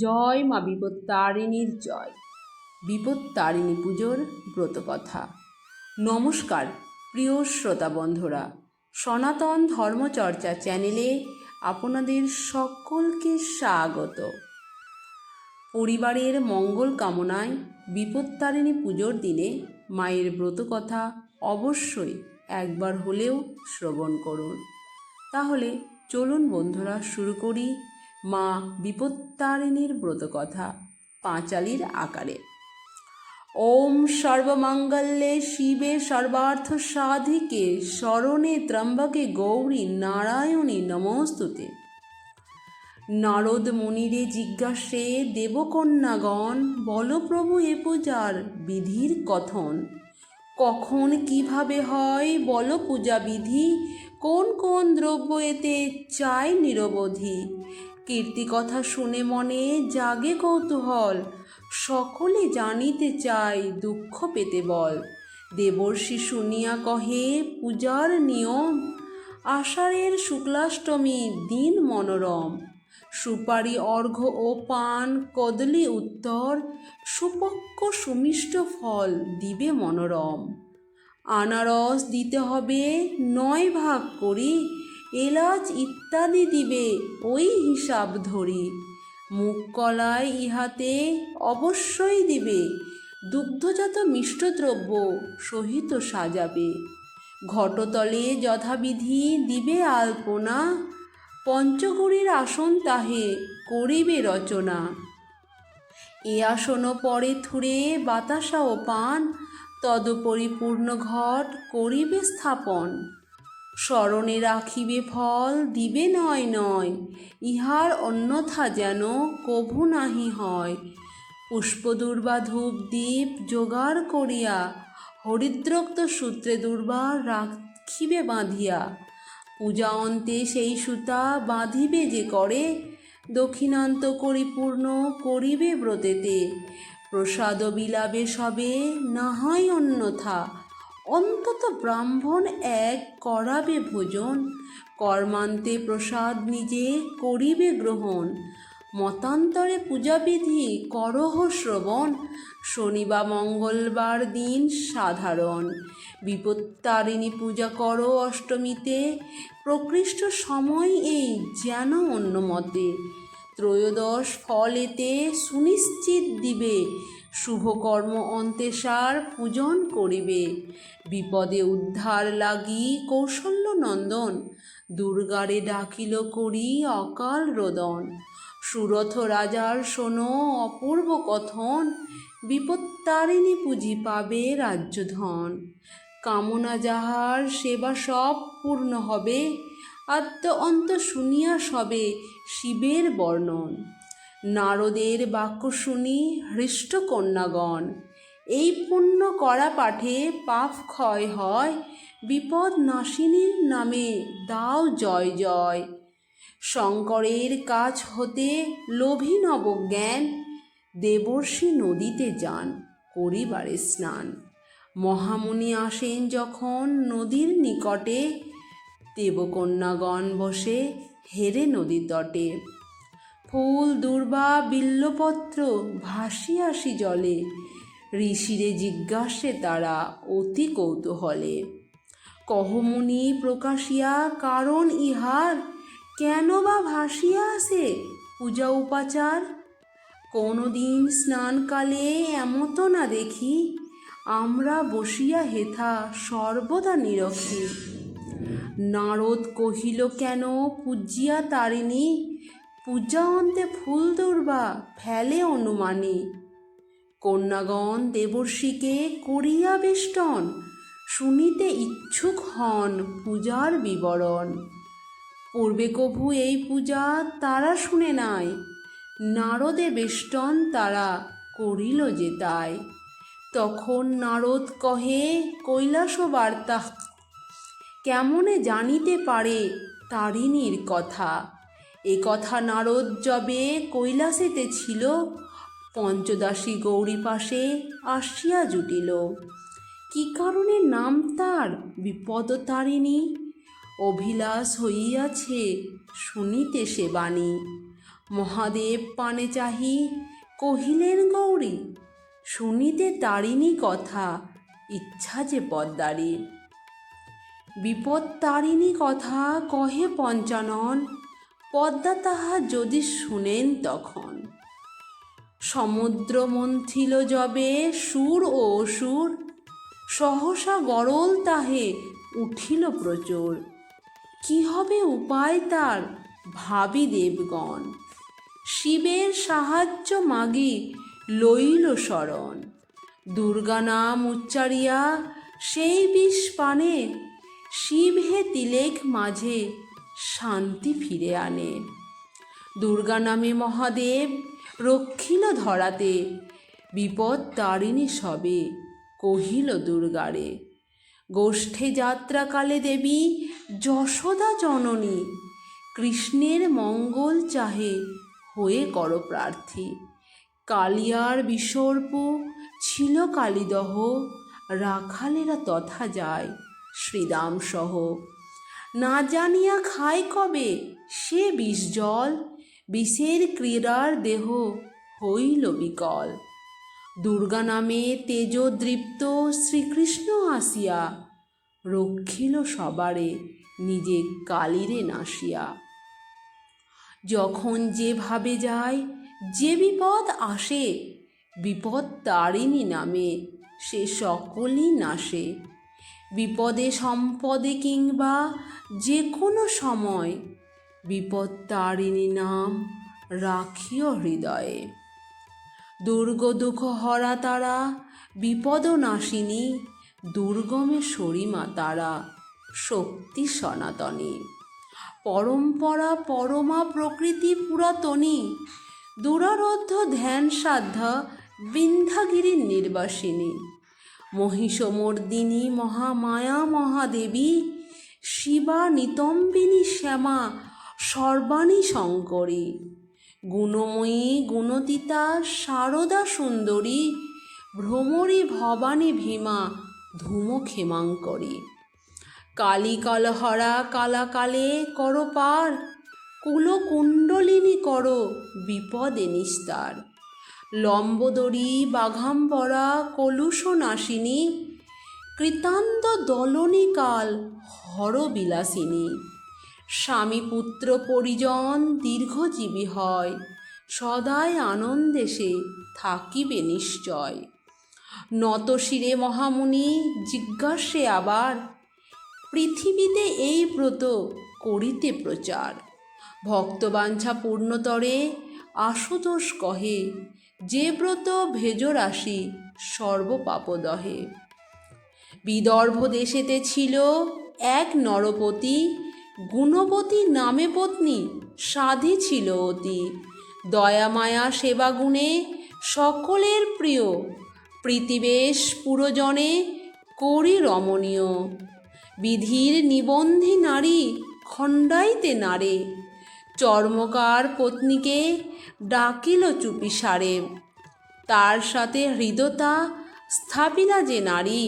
জয় মা বিপত্তারিণীর জয়। বিপত্তারিণী পুজোর ব্রতকথা। নমস্কার প্রিয় শ্রোতা বন্ধুরা, সনাতন ধর্মচর্চা চ্যানেলে আপনাদের সকলকে স্বাগত। পরিবারের মঙ্গল কামনায় বিপত্তারিণী পুজোর দিনে মায়ের ব্রতকথা অবশ্যই একবার হলেও শ্রবণ করুন। তাহলে চলুন বন্ধুরা শুরু করি মা বিপত্তারিণীর ব্রতকথা পাঁচালীর আকারে। ওম সর্বমঙ্গলে শিবে সর্বার্থ সাধিকে শরণে ত্র্যম্বকে গৌরী নারায়ণী নমস্তুতে। নারদ মুনিরে জিজ্ঞাসে দেবকন্যাগণ, বল প্রভু এ পূজার বিধির কথন। কখন কিভাবে হয় বল পূজা বিধি, কোন কোন দ্রব্য এতে চাই নিরবধি। কীর্তিকথা শুনে মনে জাগে কৌতূহল, সকলে জানিতে চাই দুঃখ পেতে বল। দেবর্ষি শুনিয়া কহে পূজার নিয়ম, আষাঢ়ের শুক্লাষ্টমী দিন মনোরম। সুপারি অর্ঘ্য ও পান কদলি উত্তর, সুপক্ক সুমিষ্ট ফল দিবে মনোরম। আনারস দিতে হবে 9 ভাগ করি, এলাচ ইত্যাদি দিবে ওই হিসাব ধরি। মুগ কলাই ইহাতে অবশ্যই দিবে, দুগ্ধজাত মিষ্টদ্রব্য সহিত সাজাবে। ঘটতলে যথাবিধি দিবে আলপনা, পঞ্চগৌরীর আসন তাহে করিবে রচনা। এ আসন পরে থুরে বাতাসা ও পান, তদপরিপূর্ণ ঘট করিবে স্থাপন। স্মরণে রাখিবে ফল দিবে নয় নয়, ইহার অন্যথা যেন কভু নাহি হয়। পুষ্পদূর্বা ধূপ দীপ জোগাড় করিয়া, হরিদ্রোক্ত সূত্রে দুর্বা রাখিবে বাঁধিয়া। পূজা অন্তে সেই সুতা বাঁধিবে যে করে, দক্ষিণান্ত পরিপূর্ণ করিবে ব্রতেতে। প্রসাদ বিলাবে সবে না হয় অন্যথা, অন্তত ব্রাহ্মণ এক করাবে ভোজন। কর্মান্তে প্রসাদ নিজে করিবে গ্রহণ, মতান্তরে পূজাবিধি করহ শ্রবণ। শনি বা মঙ্গলবার দিন সাধারণ, বিপত্তারিণী পূজা করো অষ্টমীতে। প্রকৃষ্ট সময় এই যেন অন্য মতে, ত্রয়োদশ ফল এতে সুনিশ্চিত দিবে। শুভকর্ম অন্তেষার পূজন করিবে, বিপদে উদ্ধার লাগি কৌশল্য নন্দন। দুর্গারে ডাকিল করি অকাল রোদন, সুরথ রাজার শোনো অপূর্ব কথন। বিপত্তারিণী পুঁজি পাবে রাজ্যধন, কামনা যাহার সেবা সব পূর্ণ হবে। আদ্য অন্ত শুনিয়া সবে শিবের বর্ণন, নারদের বাক্য শুনি হৃষ্ট কন্যাগণ। এই পুণ্য করা পাঠে পাপ ক্ষয় হয়, বিপদ নাশিনীর নামে দাও জয় জয়। শঙ্করের কাছ হতে লোভী নবজ্ঞান, দেবর্ষি নদীতে যান করিবারে স্নান। মহামুনি আসেন যখন নদীর নিকটে, দেবকন্যাগণ বসে হেরে নদীর তটে। ফুল দুর্বা বিল্বপত্র ভাসি আসি জলে, ঋষিরে জিজ্ঞাসে তারা অতি কৌতূহলে। কহ মুনি প্রকাশিয়া কারণ ইহার, কেন বা ভাসিয়া আসে পূজা উপাচার। কোনদিন স্নানকালে এমত না দেখি, আমরা বসিয়া হেথা সর্বদা নিরখি। নারদ কহিল কেন পূজ্যিয়া তারিণী, পূজা অন্তে ফুল দুর্বা ফেলে অনুমানী। কন্যাগণ দেবর্ষিকে করিয়া বেষ্টন, শুনিতে ইচ্ছুক হন পূজার বিবরণ। পূর্বে কভু এই পূজা তারা শুনে নাই, নারদে বেষ্টন তারা করিল যে তাই। তখন নারদ কহে কৈলাস বার্তা, কেমনে জানিতে পারে তারিণীর কথা। এ কথা নারদ যবে কৈলাসেতে ছিল, পঞ্চদাসী গৌরী পাশে আসিয়া জুটিল। কি কারণে নাম তার বিপদতারিণী, অভিলাষ হইয়াছে শুনিতে সে বাণী। মহাদেব পানে চাহি কহিলেন গৌরী, শুনিতে তারিণী কথা, ইচ্ছা যে পদ্মারীর। বিপদ তারিণী কথা কহে পঞ্চানন, পদ্মা তাহা যদি শুনেন তখন। সমুদ্র মন্থিল যবে সুর ও অসুর, সহসা গরল তাহে উঠিল প্রচুর। কি হবে উপায় তার ভাবি দেবগণ, শিবের সাহায্য মাগি লইল শরণ। দুর্গা নাম উচ্চারিয়া সেই বিষ পানে, শিব হে তিলেক মাঝে শান্তি ফিরে আনে। দুর্গা নামে মহাদেব রক্ষিল ধরাতে, বিপদ তারিণী সবে কহিল দুর্গারে। গোষ্ঠে যাত্রাকালে দেবী যশোদা জননী, কৃষ্ণের মঙ্গল চাহে হয়ে কর প্রার্থী। কালিয়ার বিসর্প ছিল কালীদহ, রাখালেরা তথা যায় শ্রীদাম সহ। না জানিয়া খায় কবে সে বিষ জল, বিষের ক্রীড়ার দেহ হইল বিকল। দুর্গা নামে তেজদৃপ্ত শ্রীকৃষ্ণ আসিয়া, রক্ষিল সবারে নিজে কালীরে নাসিয়া। যখন যেভাবে যায় যে বিপদ আসে, বিপদ তারিণী নামে সে সকলই নাশে। বিপদে সম্পদে কিংবা যে কোনো সময়, বিপদ তারিণী নাম রাখিও হৃদয়ে। দুর্গ দুঃখ হরা তারা বিপদ নাশিনী, দুর্গমে সরিমা তারা শক্তি সনাতনী। পরম্পরা পরমা প্রকৃতি পুরাতনী, দুরারোধ্য ধ্যান সাধ্যা বিন্ধ্যাগিরির নির্বাসিনী। মহিষমর্দিনী মহামায়া মহাদেবী, শিবা নিতম্বিনী শ্যামা সর্বাণী শঙ্করী। গুণময়ী গুণতীতা শারদা সুন্দরী, ভ্রমরী ভবানী ভীমা ধূম ক্ষেমাঙ্করী। কালী কালহরা কালাকালে কর পার, কুলকুণ্ডলিনী কর বিপদে নিস্তার। লম্বোদরী বাঘাম্বরা কলুষ নাশিনী, কৃতান্ত দলনী কাল হর বিলাসিনী। স্বামী পুত্র পরিজন দীর্ঘজীবী হয়, সদাই আনন্দে সে থাকিবে নিশ্চয়। নত শিরে মহামুনি জিজ্ঞাসে আবার, পৃথিবীতে এই ব্রত করিতে প্রচার। ভক্তবাঞ্ছা পূর্ণতরে আশুতোষ কহে, যে ব্রত ভেজ রাশি সর্বপাপদহে। বিদর্ভ দেশেতে ছিল এক নরপতি, গুণবতী নামে পত্নী সাধী ছিল অতি। দয়ামায়া সেবা গুণে সকলের প্রিয়, প্রীতিবেশ পুরজনে করি রমণীয়। বিধির নিবন্ধী নারী খণ্ডাইতে নারে, চর্মকার পত্নীকে ডাকিল চুপিসারে। তার সাথে হৃদয়তা স্থাপিলা যে নারী,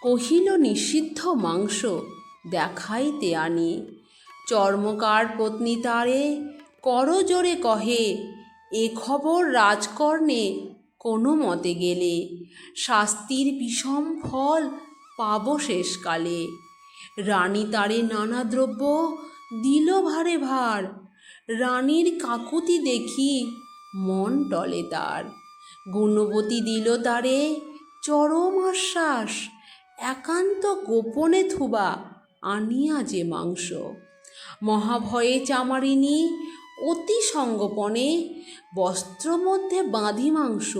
কহিল নিষিদ্ধ মাংস দেখাইতে আনি। চর্মকার পত্নী তারে করজোরে কহে, এ খবর রাজকর্ণে কোনো মতে গেলে, শাস্তির বিষম ফল পাব শেষকালে। রানী তারে নানা দ্রব্য দিল ভারে ভার, রানীর কাকুতি দেখি মন টলে তার। গুণবতী দিল তারে চরম আশ্বাস, একান্ত গোপনে থুবা আনিয়া যে মাংস। মহাভয়ে চামারিনী অতি সঙ্গোপনে, বস্ত্র মধ্যে বাঁধি মাংস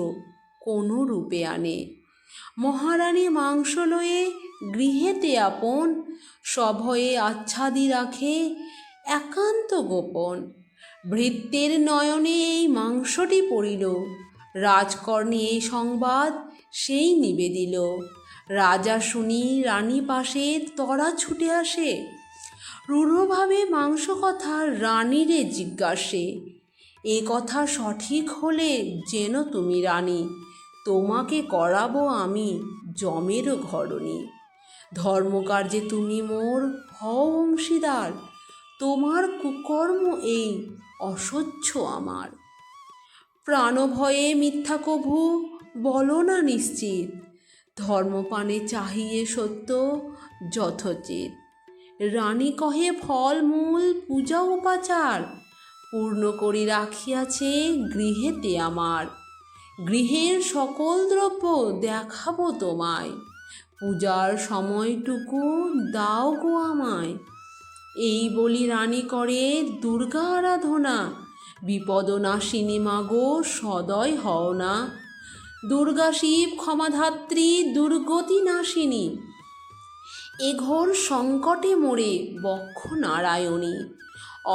কোনো রূপে আনে। মহারানী মাংস লয়ে গৃহেতে আপন, সভয়ে আচ্ছাদি রাখে একান্ত গোপন। ভৃত্যের নয়নে এই মাংসটি পড়িল, রাজকর্ণে এই সংবাদ সেই নিবেদিল। রাজা শুনি রানী পাশে তরা ছুটে আসে, রূঢ়ভাবে মাংস কথা রানীরে জিজ্ঞাসে। এ কথা সঠিক হলে যেন তুমি রানী, তোমাকে করাবো আমি যমেরও ঘরণী। ধর্মকার্যে তুমি মোর হও অংশীদার, তোমার কুকর্ম এই অসহ্য আমার। প্রাণভয়ে মিথ্যা কভু বলো না নিশ্চিত, ধর্মপানে চাহিয়ে সত্য যথোচিত। রানী কহে ফলমূল পূজা উপাচার, পূর্ণ করি রাখিয়াছে গৃহেতে আমার। গৃহের সকল দ্রব্য দেখাবো তোমায়, পূজার সময়টুকু দাও গো আমায়। এই বলি রানী করে দুর্গা আরাধনা, বিপদনাশিনী মাগো সদয় হও না। দুর্গা শিব ক্ষমাধাত্রী দুর্গতি নাশিনী, এ ঘোর সংকটে মোরে বক্ষ নারায়ণী।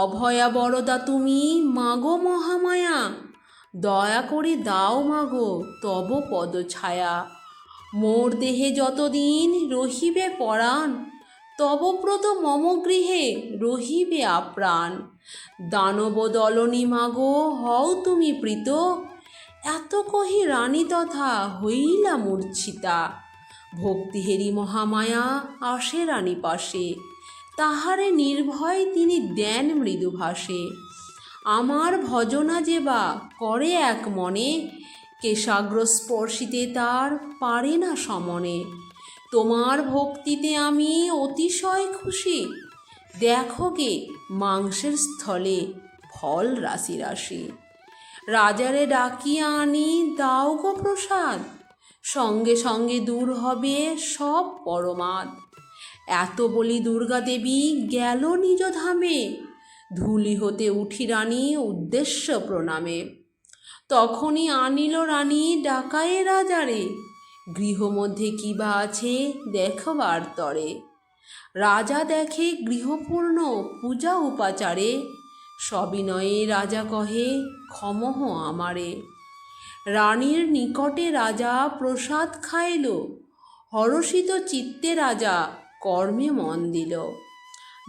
অভয়া বরদা তুমি মাগো মহামায়া, দয়া করে দাও মাগো তব পদ ছায়া। মোর দেহে যতদিন রহিবে পরাণ, তব ব্রত মম গৃহে রহিবে আপ্রাণ। দানব দলনী মাগো হও তুমি প্রীত, এত কহি রানী তথা হইলা মূর্ছিতা। ভক্তিহেরি মহামায়া আসে রানী পাশে, তাহারে নির্ভয় তিনি দেন মৃদুভাষে। আমার ভজনা যে বা করে এক মনে, কেশাগ্র স্পর্শিতে তার পারে না সমনে। তোমার ভক্তিতে আমি অতিশয় খুশি, দেখো গে মাংসের স্থলে ফল রাশি রাশি। রাজারে ডাকিয়া আনি দাও গো প্রসাদ, সঙ্গে সঙ্গে দূর হবে সব পরমাদ। এত বলি দুর্গা দেবী গেল নিজ ধামে, ধুলি হতে উঠি রানী উদ্দেশ্য প্রণামে। তখনই আনিল রানী ডাকায়ে রাজারে, গৃহমধ্যে কি বা আছে দেখবার তরে। রাজা দেখে গৃহপূর্ণ পূজা উপাচারে, সবিনয়ে রাজা কহে ক্ষমহ আমারে। রানীর নিকটে রাজা প্রসাদ খাইল, হরষিত চিত্তে রাজা কর্মে মন দিল।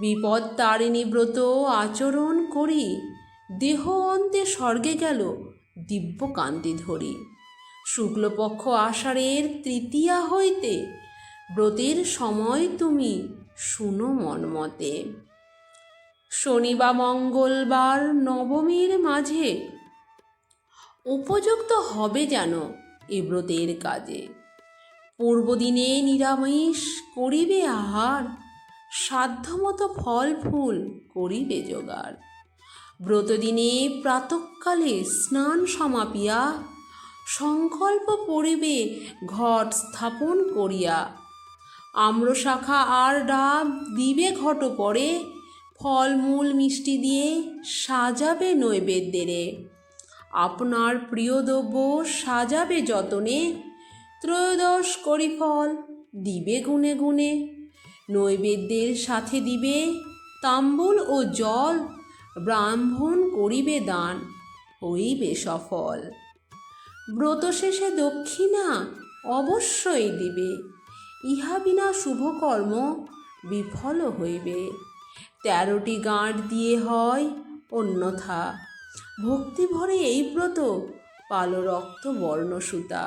বিপদ তারিণী ব্রত আচরণ করি, দেহ অন্তে স্বর্গে গেল দিব্য কান্তি ধরি। শুক্লপক্ষ আষাঢ়ের তৃতীয়া হইতে, ব্রতের সময় তুমি শুনো মনমতে। শনি বা মঙ্গলবার নবমীর মাঝে, উপযুক্ত হবে যেন এ ব্রতের কাজে। পূর্বদিনে নিরামিষ করিবে আহার, সাধ্যমতো ফল ফুল করিবে জোগাড়। ব্রতদিনে প্রাতঃকালে স্নান সমাপিয়া, সংকল্প পড়িবে ঘট স্থাপন করিয়া। আম্রশাখা আর ডাব দিবে ঘট পরে, ফলমূল মিষ্টি দিয়ে সাজাবে নৈবেদ্যেরে। আপনার প্রিয় দ্রব্য সাজাবে যতনে, ত্রয়োদশ করি ফল দিবে গুনে গুনে। নৈবেদ্যের সাথে দিবে তাম্বুল ও জল, ব্রাহ্মণ করিবে দান হইবে সফল। ব্রত শেষে দক্ষিণা অবশ্যই দিবে, ইহা বিনা শুভকর্ম বিফল হইবে। 13টি গাঁট দিয়ে হয় অন্যথা, ভক্তি ভরে এই ব্রত পালো রক্ত বর্ণ সুতা।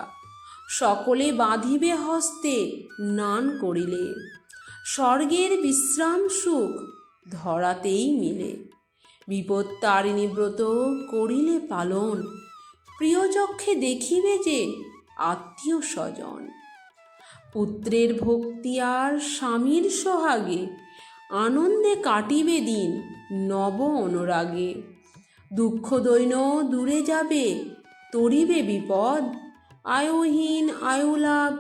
সকলে বাঁধিবে হস্তে নান করিলে, স্বর্গের বিশ্রাম সুখ ধরাতেই মিলে। বিপত্তারিণী ব্রত করিলে পালন, প্রিয়চক্ষে দেখিবে যে আত্মীয় স্বজন। পুত্রের ভক্তি আর স্বামীর সোহাগে, আনন্দে কাটিবে দিন নব অনুরাগে। দুঃখ দৈন্য দূরে যাবে তরিবে বিপদ, আয়ুহীন আয়ুলাভ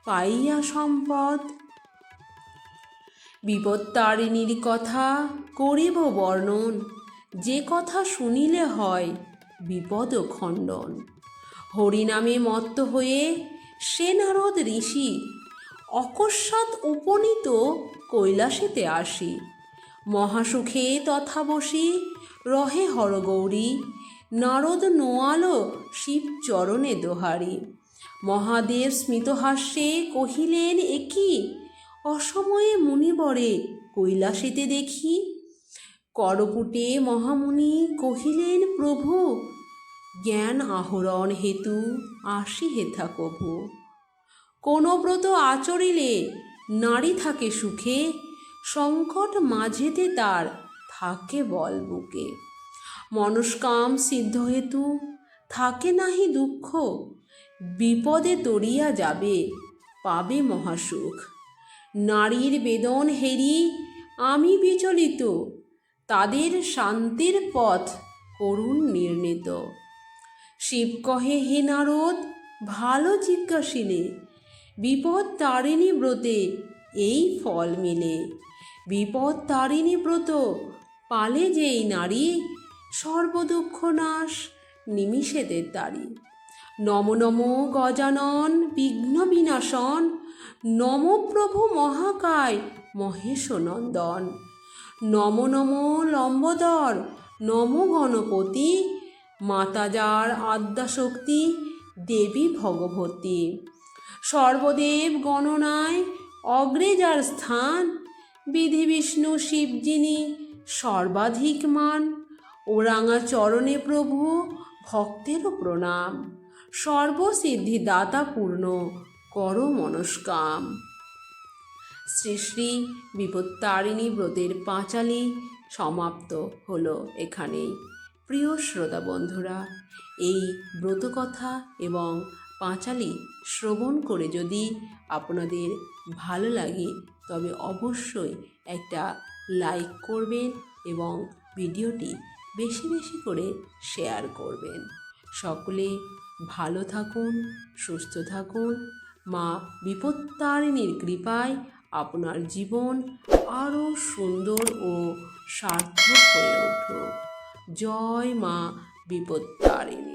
পাইয়া সম্পদ। বিপত্তারিণীর কথা করিব বর্ণন, যে কথা শুনিলে হয় বিপদ খণ্ডন। হরিনামে মত্ত হয়ে সে নারদ ঋষি, অকস্মাৎ উপনীত কৈলাসেতে আসি। মহাসুখে তথা বসি রহে হরগৌরী, নারদ নোয়ালো শিব চরণে দোহারি। মহাদেব স্মিতহাস্যে কহিলেন একি, অসময়ে মুনিবরে কৈলাসেতে দেখি। করপুটে মহামুনি কহিলেন প্রভু, জ্ঞান আহরণ হেতু আসি হেথা কভু। কোন ব্রত আচরিলে নারী থাকে সুখে, সংকট মাঝেতে তার থাকে বল বুকে। মনস্কাম সিদ্ধ হেতু থাকে নাহি দুঃখ, বিপদে তরিয়া যাবে পাবে মহাসুখ। নারীর বেদন হেরি আমি বিচলিত, তাদের শান্তির পথ করুণ নির্ণীত। শিব কহে হে নারদ ভালো জিজ্ঞাসিলে, বিপদ তারিণী ব্রতে এই ফল মিলে। বিপদ তারিণী ব্রত পালে যেই নারী, সর্বদুঃখ নাশ নিমিষেতে তারি। নম নম গজানন বিঘ্ন বিনাশন, নম প্রভু মহাকায় মহেশ নন্দন। নম নম লম্বোদর নম গণপতি, মাতা যার আদ্যাশক্তি দেবী ভগবতী। সর্বদেব গণনায় অগ্রে যার স্থান, বিধি বিষ্ণু শিব যিনি সর্বাধিক মান। ওরাঙা চরণে প্রভু ভক্তেরও প্রণাম, সর্বসিদ্ধি দাতা পূর্ণ কর মনস্কাম। শ্রী শ্রী বিপত্তারিণী ব্রতের পাঁচালী সমাপ্ত হলো এখানেই। প্রিয় শ্রোতা বন্ধুরা, এই ব্রতকথা এবং পাঁচালী শ্রবণ করে যদি আপনাদের ভালো লাগে তবে অবশ্যই একটা লাইক করবেন এবং ভিডিওটি বেশি বেশি করে শেয়ার করবেন। সকলে ভালো থাকুন, সুস্থ থাকুন। মা বিপত্তারিণীর কৃপায় আপনার জীবন আরও সুন্দর ও সার্থক হয়ে উঠুক। জয় মা বিপত্তারিণী।